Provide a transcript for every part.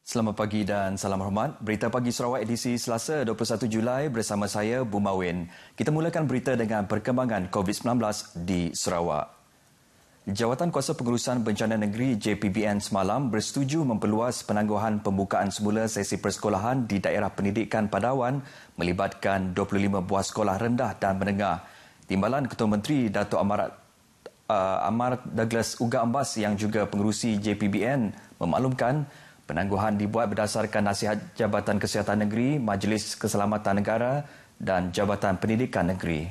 Selamat pagi dan salam hormat. Berita Pagi Sarawak edisi Selasa 21 Julai bersama saya, Bumawin. Kita mulakan berita dengan perkembangan COVID-19 di Sarawak. Jawatan Kuasa Pengurusan Bencana Negeri JPBN semalam bersetuju memperluas penangguhan pembukaan semula sesi persekolahan di daerah pendidikan Padawan melibatkan 25 buah sekolah rendah dan menengah. Timbalan Ketua Menteri Datuk Amar Douglas Uga Ambas yang juga pengerusi JPBN memaklumkan penangguhan dibuat berdasarkan nasihat Jabatan Kesihatan Negeri, Majlis Keselamatan Negara dan Jabatan Pendidikan Negeri.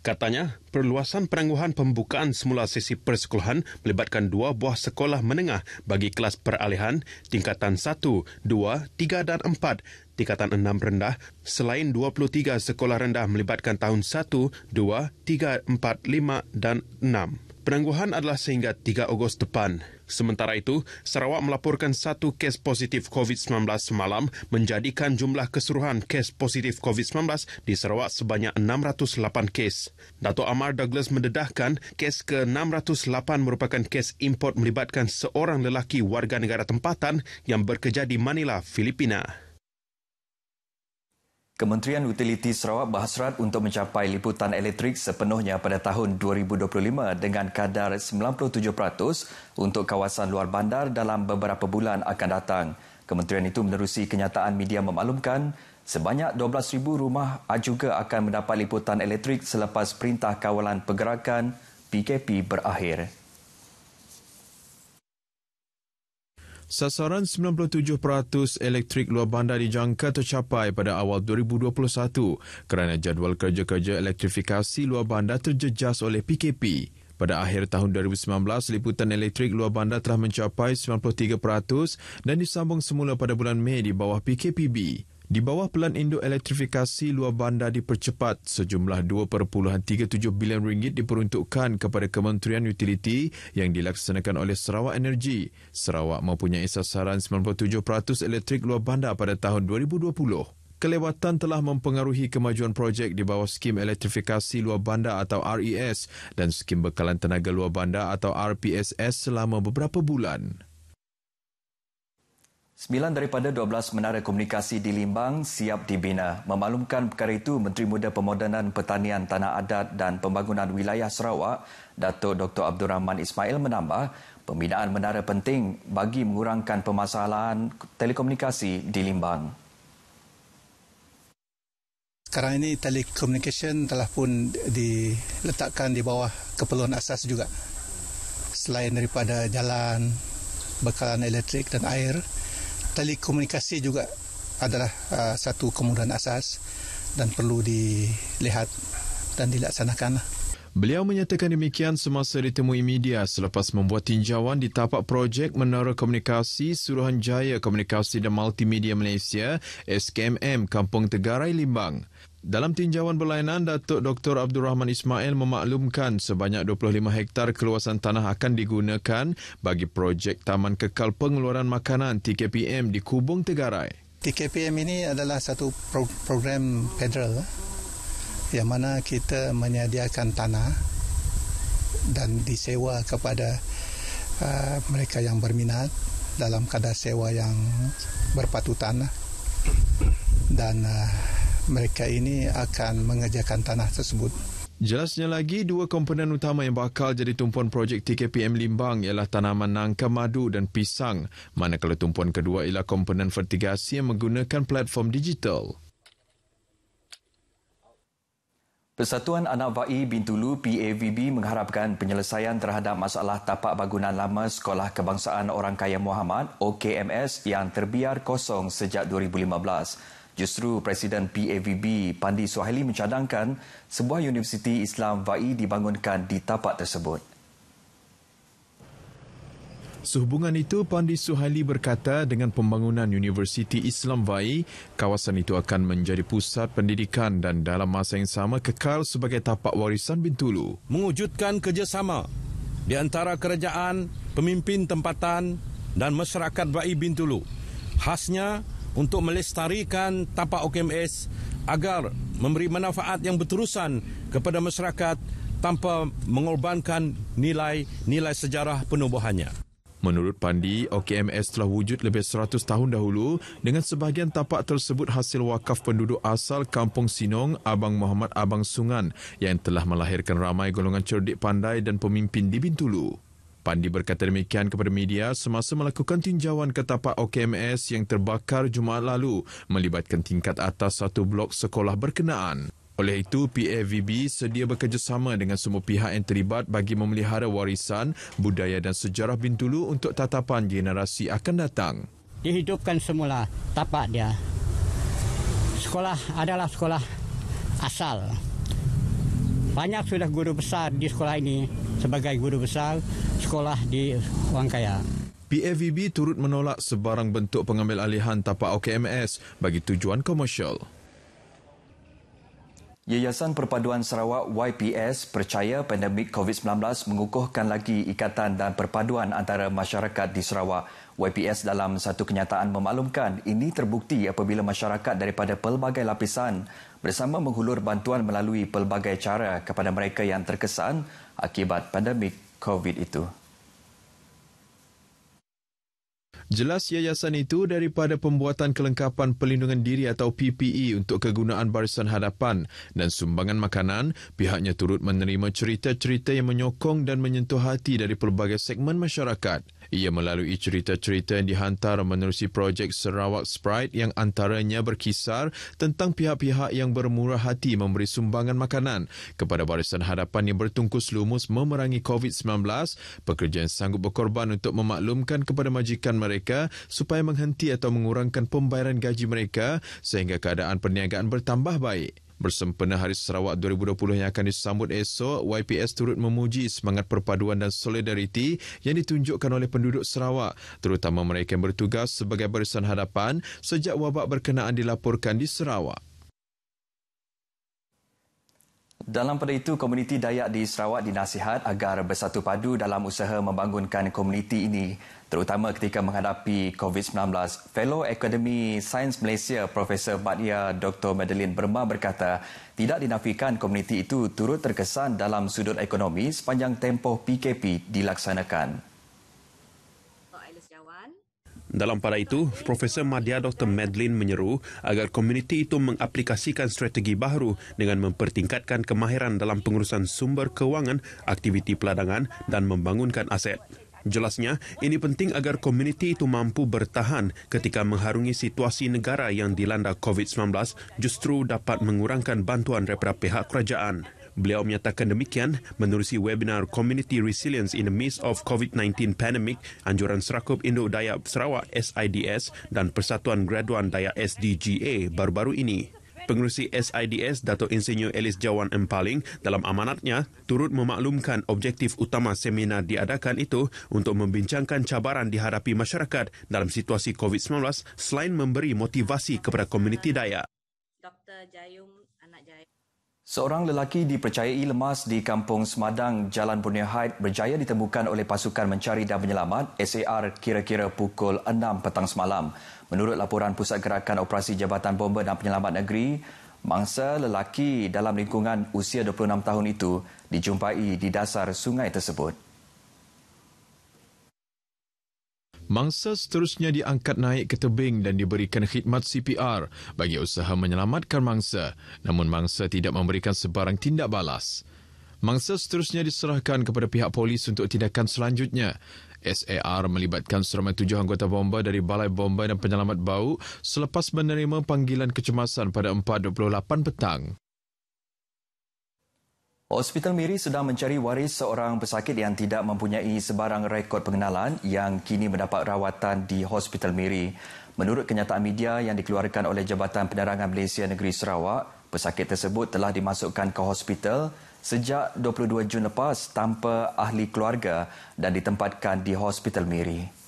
Katanya, perluasan penangguhan pembukaan semula sesi persekolahan melibatkan 2 buah sekolah menengah bagi kelas peralihan tingkatan 1, 2, 3 dan 4, tingkatan 6 rendah selain 23 sekolah rendah melibatkan tahun 1, 2, 3, 4, 5 dan 6. Penangguhan adalah sehingga 3 Ogos depan. Sementara itu, Sarawak melaporkan 1 kes positif COVID-19 semalam menjadikan jumlah keseluruhan kes positif COVID-19 di Sarawak sebanyak 608 kes. Datuk Amar Douglas mendedahkan kes ke-608 merupakan kes import melibatkan seorang lelaki warga negara tempatan yang bekerja di Manila, Filipina. Kementerian Utiliti Sarawak berhasrat untuk mencapai liputan elektrik sepenuhnya pada tahun 2025 dengan kadar 97% untuk kawasan luar bandar dalam beberapa bulan akan datang. Kementerian itu menerusi kenyataan media memaklumkan sebanyak 12,000 rumah juga akan mendapat liputan elektrik selepas Perintah Kawalan Pergerakan PKP berakhir. Sasaran 97% elektrik luar bandar dijangka tercapai pada awal 2021 kerana jadual kerja-kerja elektrifikasi luar bandar terjejas oleh PKP. Pada akhir tahun 2019, liputan elektrik luar bandar telah mencapai 93% dan disambung semula pada bulan Mei di bawah PKPB. Di bawah Pelan Induk Elektrifikasi Luar Bandar dipercepat, sejumlah RM2.37 bilion diperuntukkan kepada Kementerian Utiliti yang dilaksanakan oleh Sarawak Energy. Sarawak mempunyai sasaran 97% elektrik luar bandar pada tahun 2020. Kelewatan telah mempengaruhi kemajuan projek di bawah Skim Elektrifikasi Luar Bandar atau RES dan Skim Bekalan Tenaga Luar Bandar atau RPSS selama beberapa bulan. 9 daripada 12 menara komunikasi di Limbang siap dibina. Memaklumkan perkara itu, Menteri Muda Pemodenan Pertanian Tanah Adat dan Pembangunan Wilayah Sarawak, Datuk Dr. Abdul Rahman Ismail menambah, pembinaan menara penting bagi mengurangkan permasalahan telekomunikasi di Limbang. Sekarang ini telekomunikasi telah pun diletakkan di bawah keperluan asas juga. Selain daripada jalan, bekalan elektrik dan air, telekomunikasi juga adalah satu kemudahan asas dan perlu dilihat dan dilaksanakan. Beliau menyatakan demikian semasa ditemui media selepas membuat tinjauan di tapak projek Menara Komunikasi Suruhanjaya Komunikasi dan Multimedia Malaysia SKMM Kampung Tegarai Limbang. Dalam tinjauan berlainan, Datuk Dr. Abdul Rahman Ismail memaklumkan sebanyak 25 hektar keluasan tanah akan digunakan bagi projek Taman Kekal Pengeluaran Makanan TKPM di Kubung Tegarai. TKPM ini adalah satu program federal yang mana kita menyediakan tanah dan disewa kepada mereka yang berminat dalam kadar sewa yang berpatutan dan mereka ini akan mengerjakan tanah tersebut. Jelasnya lagi, 2 komponen utama yang bakal jadi tumpuan projek TKPM Limbang ialah tanaman nangka madu dan pisang, manakala tumpuan kedua ialah komponen fertigasi yang menggunakan platform digital. Persatuan Anak Vai Bintulu PAVB mengharapkan penyelesaian terhadap masalah tapak bangunan lama Sekolah Kebangsaan Orang Kaya Muhammad OKMS yang terbiar kosong sejak 2015. Justru Presiden PAVB Pandi Suhaili mencadangkan sebuah Universiti Islam Vai dibangunkan di tapak tersebut. Sehubungan itu, Pandi Suhaili berkata dengan pembangunan Universiti Islam Vai, kawasan itu akan menjadi pusat pendidikan dan dalam masa yang sama kekal sebagai tapak warisan Bintulu. Mewujudkan kerjasama di antara kerajaan, pemimpin tempatan dan masyarakat Vai Bintulu. Khasnya untuk melestarikan tapak OKMS agar memberi manfaat yang berterusan kepada masyarakat tanpa mengorbankan nilai-nilai sejarah penubuhannya. Menurut Pandi, OKMS telah wujud lebih 100 tahun dahulu dengan sebahagian tapak tersebut hasil wakaf penduduk asal Kampung Sinong, Abang Muhammad Abang Sungan yang telah melahirkan ramai golongan cerdik pandai dan pemimpin di Bintulu. Pandi berkata demikian kepada media semasa melakukan tinjauan ke tapak OKMS yang terbakar Jumaat lalu melibatkan tingkat atas satu blok sekolah berkenaan. Oleh itu, PAVB sedia bekerjasama dengan semua pihak yang terlibat bagi memelihara warisan, budaya dan sejarah Bintulu untuk tatapan generasi akan datang. Dihidupkan semula tapak dia. Sekolah adalah sekolah asal. Banyak sudah guru besar di sekolah ini sebagai guru besar sekolah di Wangkaya. PAVB turut menolak sebarang bentuk pengambil alihan tapak OKMS bagi tujuan komersial. Yayasan Perpaduan Sarawak YPS percaya pandemik COVID-19 mengukuhkan lagi ikatan dan perpaduan antara masyarakat di Sarawak. YPS dalam satu kenyataan memaklumkan ini terbukti apabila masyarakat daripada pelbagai lapisan bersama menghulur bantuan melalui pelbagai cara kepada mereka yang terkesan akibat pandemik COVID itu. Jelas yayasan itu daripada pembuatan kelengkapan pelindungan diri atau PPE untuk kegunaan Barisan Hadapan dan sumbangan makanan, pihaknya turut menerima cerita-cerita yang menyokong dan menyentuh hati dari pelbagai segmen masyarakat. Ia melalui cerita-cerita yang dihantar menerusi projek Sarawak Sprite yang antaranya berkisar tentang pihak-pihak yang bermurah hati memberi sumbangan makanan kepada Barisan Hadapan yang bertungkus lumus memerangi COVID-19, pekerja yang sanggup berkorban untuk memaklumkan kepada majikan mereka supaya menghenti atau mengurangkan pembayaran gaji mereka sehingga keadaan perniagaan bertambah baik. Bersempena Hari Sarawak 2020 yang akan disambut esok, YPS turut memuji semangat perpaduan dan solidariti yang ditunjukkan oleh penduduk Sarawak, terutama mereka yang bertugas sebagai Barisan Hadapan sejak wabak berkenaan dilaporkan di Sarawak. Dalam pada itu, komuniti Dayak di Sarawak dinasihat agar bersatu padu dalam usaha membangunkan komuniti ini, terutama ketika menghadapi COVID-19. Fellow Akademi Sains Malaysia, Profesor Madya Dr. Madeline Burma berkata, tidak dinafikan komuniti itu turut terkesan dalam sudut ekonomi sepanjang tempoh PKP dilaksanakan. Dalam pada itu, Profesor Madya Dr. Madeline menyeru agar komuniti itu mengaplikasikan strategi baru dengan mempertingkatkan kemahiran dalam pengurusan sumber kewangan, aktiviti peladangan dan membangunkan aset. Jelasnya, ini penting agar komuniti itu mampu bertahan ketika mengharungi situasi negara yang dilanda COVID-19 justru dapat mengurangkan bantuan daripada pihak kerajaan. Beliau menyatakan demikian menerusi webinar Community Resilience in the Midst of COVID-19 Pandemic anjuran Serakup Indo-Dayak Sarawak SIDS dan Persatuan Graduan Dayak SDGA baru-baru ini. Pengerusi SIDS, Dato' Insinyur Elis Jawan Empaling, dalam amanatnya turut memaklumkan objektif utama seminar diadakan itu untuk membincangkan cabaran dihadapi masyarakat dalam situasi COVID-19 selain memberi motivasi kepada komuniti Dayak. Dr. Jayum Anak Jaya. Seorang lelaki dipercayai lemas di Kampung Semadang, Jalan Borneo Heights berjaya ditemukan oleh pasukan mencari dan penyelamat SAR kira-kira pukul 6 petang semalam. Menurut laporan Pusat Gerakan Operasi Jabatan Bomba dan Penyelamat Negeri, mangsa lelaki dalam lingkungan usia 26 tahun itu dijumpai di dasar sungai tersebut. Mangsa seterusnya diangkat naik ke tebing dan diberikan khidmat CPR bagi usaha menyelamatkan mangsa, namun mangsa tidak memberikan sebarang tindak balas. Mangsa seterusnya diserahkan kepada pihak polis untuk tindakan selanjutnya. SAR melibatkan seramai 7 anggota bomba dari Balai Bomba dan Penyelamat Bau selepas menerima panggilan kecemasan pada 4.28 petang. Hospital Miri sedang mencari waris seorang pesakit yang tidak mempunyai sebarang rekod pengenalan yang kini mendapat rawatan di Hospital Miri. Menurut kenyataan media yang dikeluarkan oleh Jabatan Penerangan Malaysia Negeri Sarawak, pesakit tersebut telah dimasukkan ke hospital sejak 22 Jun lepas tanpa ahli keluarga dan ditempatkan di Hospital Miri.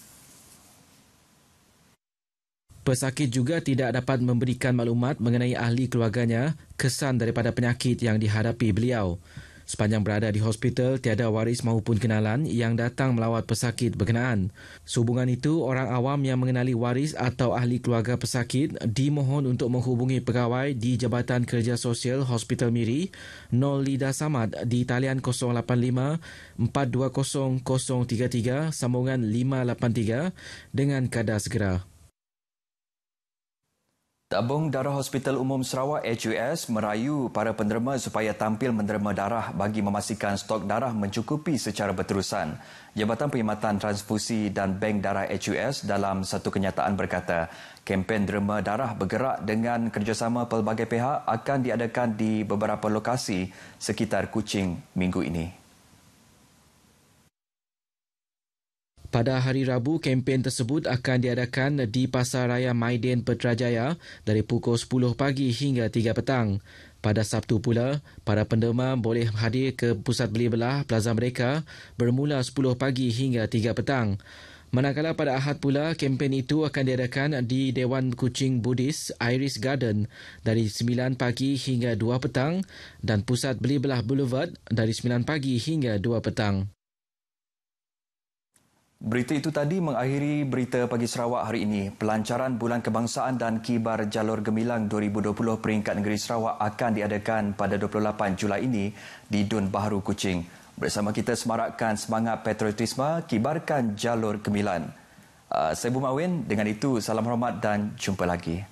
Pesakit juga tidak dapat memberikan maklumat mengenai ahli keluarganya kesan daripada penyakit yang dihadapi beliau. Sepanjang berada di hospital, tiada waris maupun kenalan yang datang melawat pesakit berkenaan. Sehubungan itu, orang awam yang mengenali waris atau ahli keluarga pesakit dimohon untuk menghubungi pegawai di Jabatan Kerja Sosial Hospital Miri, Nol Lida Samad di talian 085-420-033 sambungan 583 dengan kadar segera. Tabung Darah Hospital Umum Sarawak HUS merayu para penderma supaya tampil menderma darah bagi memastikan stok darah mencukupi secara berterusan. Jabatan Perkhidmatan Transfusi dan Bank Darah HUS dalam satu kenyataan berkata, kempen derma darah bergerak dengan kerjasama pelbagai pihak akan diadakan di beberapa lokasi sekitar Kuching minggu ini. Pada hari Rabu, kempen tersebut akan diadakan di Pasar Raya Maidin Putrajaya dari pukul 10 pagi hingga 3 petang. Pada Sabtu pula, para penderma boleh hadir ke pusat beli belah Plaza Merdeka bermula 10 pagi hingga 3 petang. Manakala pada Ahad pula, kempen itu akan diadakan di Dewan Kuching Buddhist Iris Garden dari 9 pagi hingga 2 petang dan pusat beli belah Boulevard dari 9 pagi hingga 2 petang. Berita itu tadi mengakhiri Berita Pagi Sarawak hari ini. Pelancaran Bulan Kebangsaan dan Kibar Jalur Gemilang 2020 peringkat negeri Sarawak akan diadakan pada 28 Julai ini di Dun Baharu Kuching. Bersama kita semarakkan semangat patriotisme, kibarkan jalur gemilang. Saya Bumawin, dengan itu salam hormat dan jumpa lagi.